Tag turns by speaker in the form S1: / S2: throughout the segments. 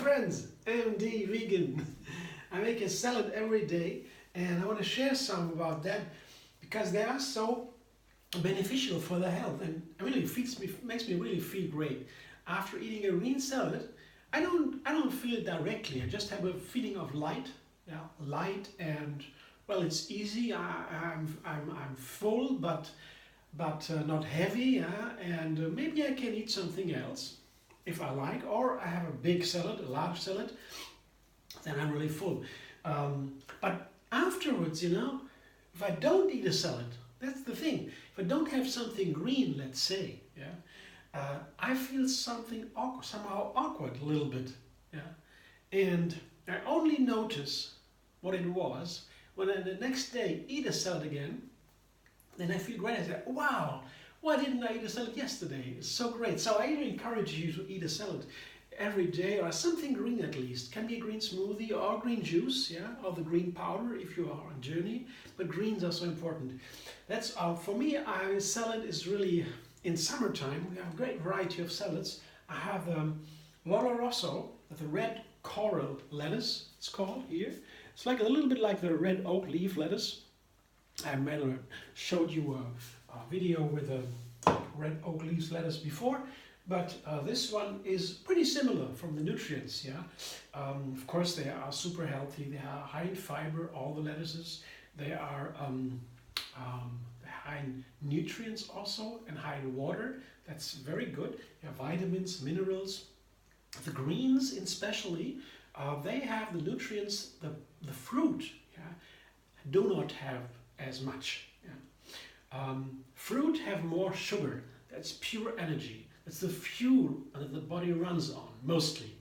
S1: friends, MD Vegan. I make a salad every day and I want to share some about that because they are so beneficial for the health and really makes me really feel great. After eating a green salad, I don't feel it directly. I just have a feeling of light, light and well, it's easy. I'm full, but not heavy, and maybe I can eat something else if I like, or I have a big salad, a large salad, then I'm really full. But afterwards, if I don't eat a salad, that's the thing. If I don't have something green, let's say, I feel somehow awkward a little bit, and I only notice what it was when I the next day eat a salad again. Then I feel great. I say, wow, why didn't I eat a salad yesterday? It's so great. So I even encourage you to eat a salad every day, or something green at least. Can be a green smoothie or green juice, or the green powder if you are on journey. But greens are so important. That's for me. Salad is really in summertime. We have a great variety of salads. I have Lolo Rosso, the red coral lettuce. It's called here. It's like a little bit like the red oak leaf lettuce. I showed you a video with a red oak leaves lettuce before, but this one is pretty similar from the nutrients. Of course they are super healthy. They are high in fiber. All the lettuces. They are high in nutrients also and high in water. That's very good. You have vitamins, minerals. The greens, especially, they have the nutrients. The fruit, do not have as much. Fruit have more sugar. That's pure energy. It's the fuel that the body runs on mostly.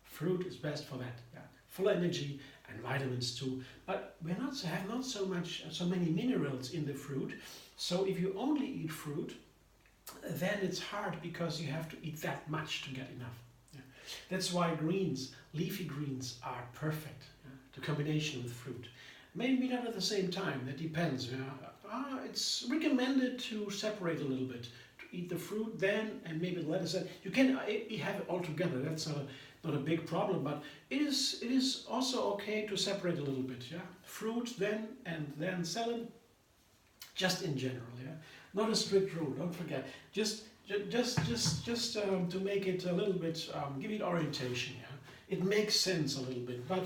S1: Fruit is best for that. Full energy and vitamins too. But we have not so many minerals in the fruit. So if you only eat fruit, then it's hard because you have to eat that much to get enough. That's why greens, leafy greens, are perfect. The combination with fruit. Maybe not at the same time, that depends. It's recommended to separate a little bit, to eat the fruit then and maybe the lettuce. You can have it all together, that's not a big problem, but it is also okay to separate a little bit. Fruit then and then salad, just in general. Not a strict rule, don't forget. Just to make it a little bit, give it orientation. It makes sense a little bit, but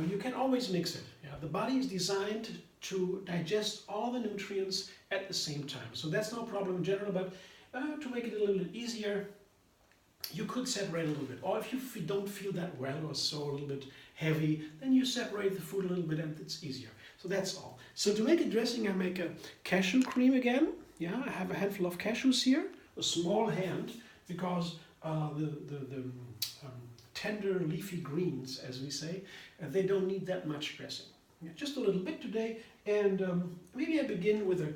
S1: you can always mix it. The body is designed to digest all the nutrients at the same time. So that's no problem in general, but to make it a little bit easier, you could separate a little bit. Or if you don't feel that well or so a little bit heavy, then you separate the food a little bit and it's easier. So that's all. So to make a dressing, I make a cashew cream again. I have a handful of cashews here, a small hand, because the tender leafy greens, as we say, they don't need that much dressing. Just a little bit today, and maybe I begin with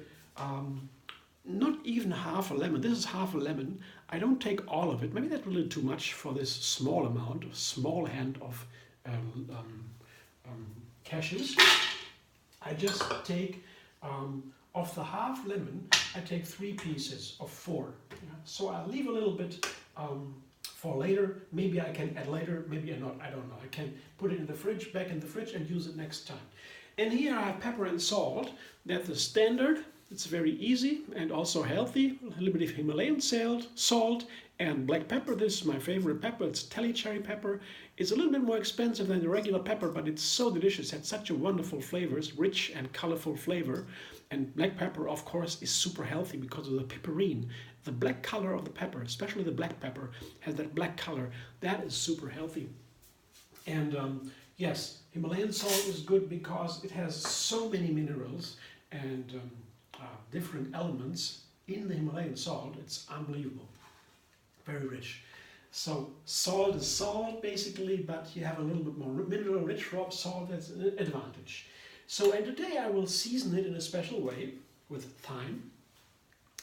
S1: not even half a lemon. This is half a lemon. I don't take all of it. Maybe that's a little too much for this small amount, a small hand of cashews. I just take of the half lemon, I take 3 pieces of 4. So I'll leave a little bit for later. Maybe I can add later, maybe not, I don't know. I can put it in the fridge, back in the fridge, and use it next time. And here I have pepper and salt. That's the standard. It's very easy and also healthy. A little bit of Himalayan salt and black pepper. This is my favorite pepper. It's Telly cherry pepper. It's a little bit more expensive than the regular pepper, but it's so delicious. It has such a wonderful flavor. It's rich and colorful flavor. And black pepper, of course, is super healthy because of the piperine. The black color of the pepper, especially the black pepper, has that black color. That is super healthy. And yes, Himalayan salt is good because it has so many minerals and different elements in the Himalayan salt. It's unbelievable. Very rich. So salt is salt basically, but you have a little bit more mineral-rich salt. That's an advantage. So, and today I will season it in a special way with thyme.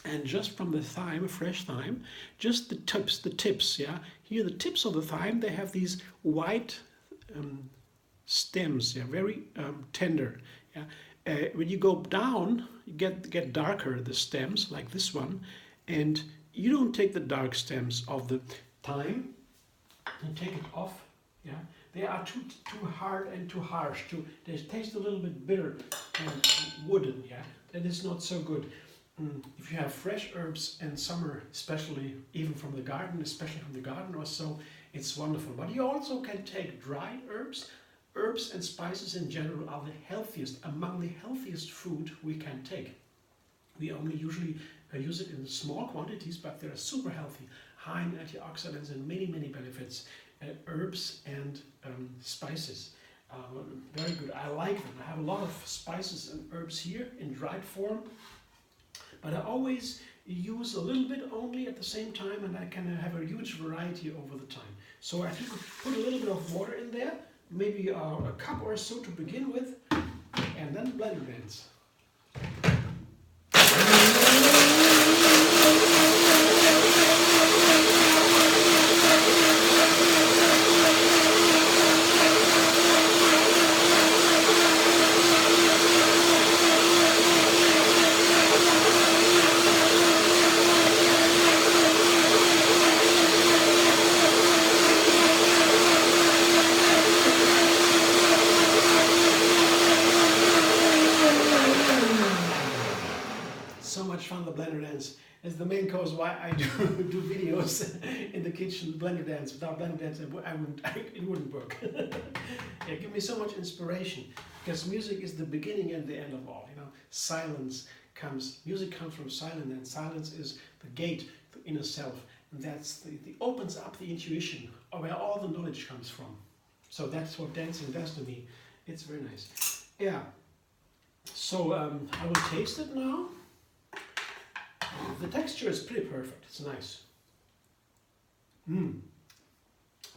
S1: And just from the thyme, fresh thyme, just the tips, Here the tips of the thyme, they have these white stems, very tender, when you go down, you get darker, the stems, like this one, and you don't take the dark stems of the thyme, you take it off Yeah, they are too hard and too harsh. They taste a little bit bitter and wooden. Yeah, that is not so good. If you have fresh herbs in summer, especially even from the garden, especially from the garden or so, it's wonderful. But you also can take dried herbs. Herbs and spices in general are the healthiest, among the healthiest food we can take. We only usually use it in small quantities, but they're super healthy, high in antioxidants and many, many benefits. Herbs and spices, very good. I like them. I have a lot of spices and herbs here in dried form, but I always use a little bit only at the same time, and I can have a huge variety over the time. So I think put a little bit of water in there, maybe a cup or so to begin with, and then blender dance. So much fun, the blender dance. It's the main cause why I do videos in the kitchen, blender dance. Without blender dance, it wouldn't work. Yeah, give me so much inspiration, because music is the beginning and the end of all. You know, music comes from silence, and silence is the gate to inner self. And that's the opens up the intuition of where all the knowledge comes from. So that's what dancing does to me. It's very nice. Yeah. So I will taste it now. The texture is pretty perfect. It's nice.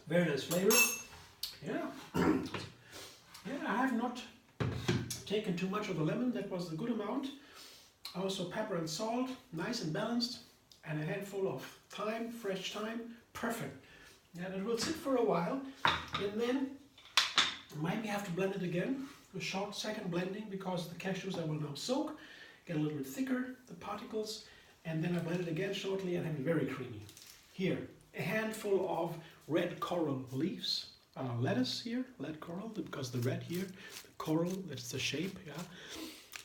S1: Very nice flavor. Yeah. Yeah, I have not taken too much of the lemon. That was the good amount. Also pepper and salt, nice and balanced, and a handful of thyme, fresh thyme. Perfect. Yeah, it will sit for a while, and then maybe have to blend it again. A short second blending, because the cashews I will now soak, get a little bit thicker, the particles. And then I blend it again shortly and have it very creamy. Here, a handful of red coral leaves. Lettuce here, red coral, because the red here, the coral, that's the shape, yeah.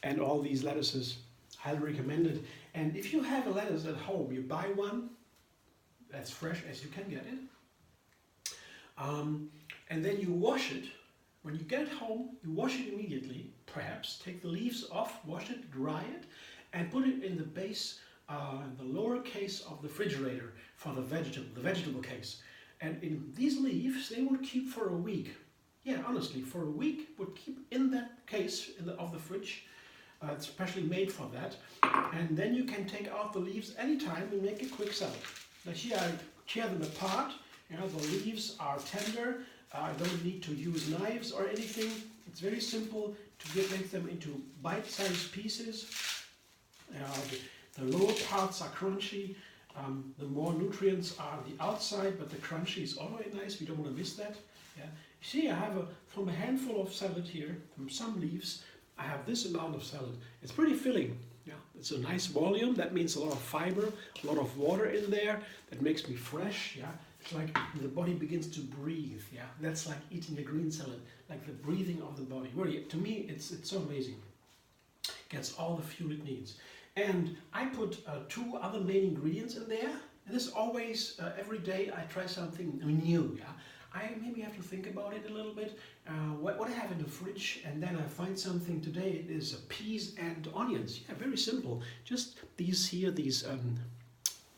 S1: And all these lettuces, highly recommended. And if you have a lettuce at home, you buy one, that's fresh as you can get it. And then you wash it. When you get it home, you wash it immediately, perhaps, take the leaves off, wash it, dry it, and put it in the base, the lower case of the refrigerator for the vegetable case. And in these leaves, they would keep for a week. Yeah, honestly, for a week would keep in that case of the fridge. It's specially made for that. And then you can take out the leaves anytime and make a quick salad. Now here I tear them apart. You know, the leaves are tender. I don't need to use knives or anything. It's very simple to make them into bite-sized pieces. The lower parts are crunchy. The more nutrients are on the outside, but the crunchy is always nice. We don't want to miss that. Yeah. You see, I have from a handful of salad here, from some leaves, I have this amount of salad. It's pretty filling. Yeah, it's a nice volume. That means a lot of fiber, a lot of water in there. That makes me fresh. Yeah, it's like the body begins to breathe. Yeah, that's like eating a green salad, like the breathing of the body. Really, to me, it's so amazing. Gets all the fuel it needs. And I put 2 other main ingredients in there. And this always, every day I try something new. Yeah, I maybe have to think about it a little bit. What I have in the fridge, and then I find something today. It is peas and onions. Yeah, very simple. Just these here, these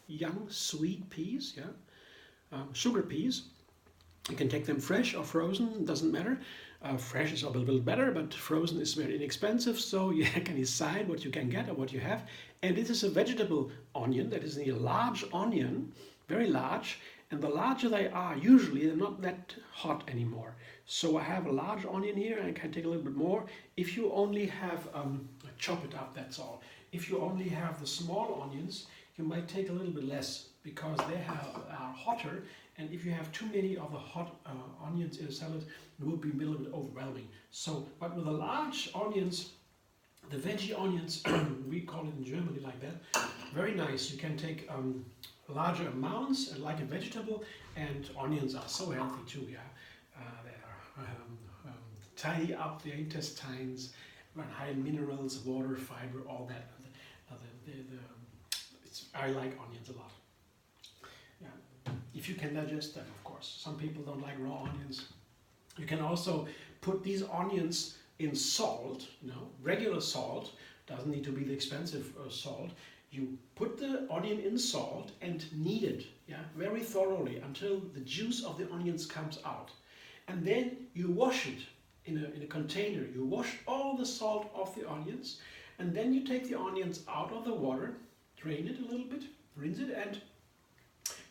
S1: young sweet peas. Yeah, sugar peas. You can take them fresh or frozen. Doesn't matter. Fresh is a little bit better, but frozen is very inexpensive, so you can decide what you can get or what you have. And this is a vegetable onion. That is a large onion, very large, and the larger they are, usually they're not that hot anymore. So I have a large onion here, and I can take a little bit more. If you only have, chop it up, that's all. If you only have the small onions, you might take a little bit less, because they are hotter. And if you have too many of the hot onions in a salad, it will be a little bit overwhelming. So, but with the large onions, the veggie onions, we call it in Germany like that, very nice. You can take larger amounts like a vegetable, and onions are so healthy too, yeah. They are tidy up the intestines, run high in minerals, water, fiber, all that. I like onions a lot. Yeah, if you can digest them, of course. Some people don't like raw onions. You can also put these onions in salt, regular salt. Doesn't need to be the expensive salt. You put the onion in salt and knead it, very thoroughly until the juice of the onions comes out. And then you wash it in a container. You wash all the salt off the onions, and then you take the onions out of the water, drain it a little bit, rinse it, and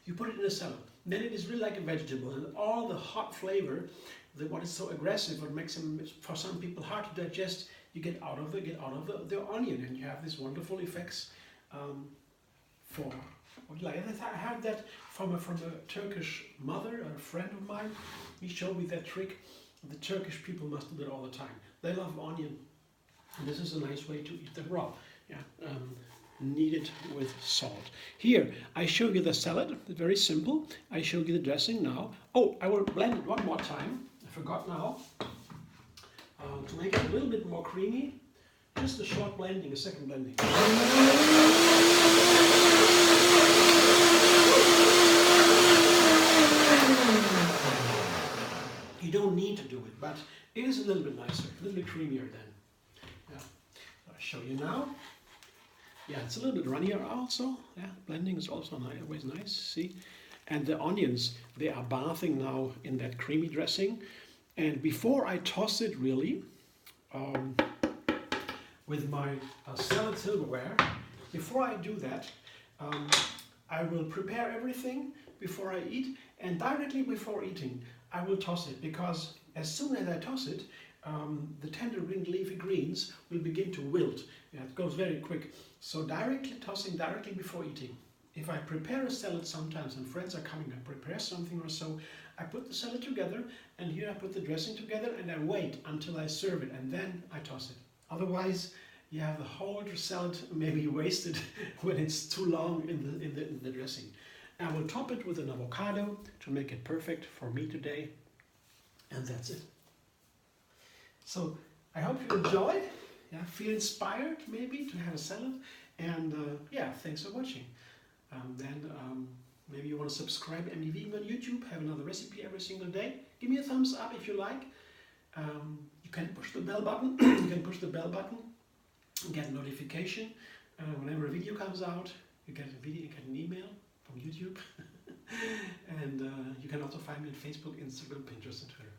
S1: you put it in a salad. Then it is really like a vegetable, and all the hot flavor, what is so aggressive, what makes them for some people hard to digest, you get out of the onion, and you have these wonderful effects. I had that from a Turkish mother, a friend of mine. He showed me that trick. The Turkish people must do that all the time. They love onion, and this is a nice way to eat them raw. Knead it with salt. Here, I show you the salad. It's very simple. I show you the dressing now. Oh, I will blend it one more time. I forgot now. To make it a little bit more creamy, just a short blending, a second blending. You don't need to do it, but it is a little bit nicer, a little bit creamier then. Yeah. I'll show you now. Yeah, it's a little bit runnier also. Yeah, blending is also always nice. See, and the onions, they are bathing now in that creamy dressing. And before I toss it, really, with my salad silverware, before I do that, I will prepare everything before I eat, and directly before eating, I will toss it, because as soon as I toss it, the tender green leafy greens will begin to wilt. Yeah, it goes very quick. So tossing directly before eating. If I prepare a salad sometimes and friends are coming, I prepare something or so, I put the salad together, and here I put the dressing together, and I wait until I serve it, and then I toss it. Otherwise, you have the whole salad maybe wasted when it's too long in the dressing. I will top it with an avocado to make it perfect for me today, and that's it. So I hope you enjoy. Feel inspired maybe to have a salad, and thanks for watching. Maybe you want to subscribe to MD on YouTube, have another recipe every single day. Give me a thumbs up if you like. You can push the bell button. And get a notification whenever a video comes out. You get an email from YouTube. And you can also find me on Facebook, Instagram, Pinterest, and Twitter.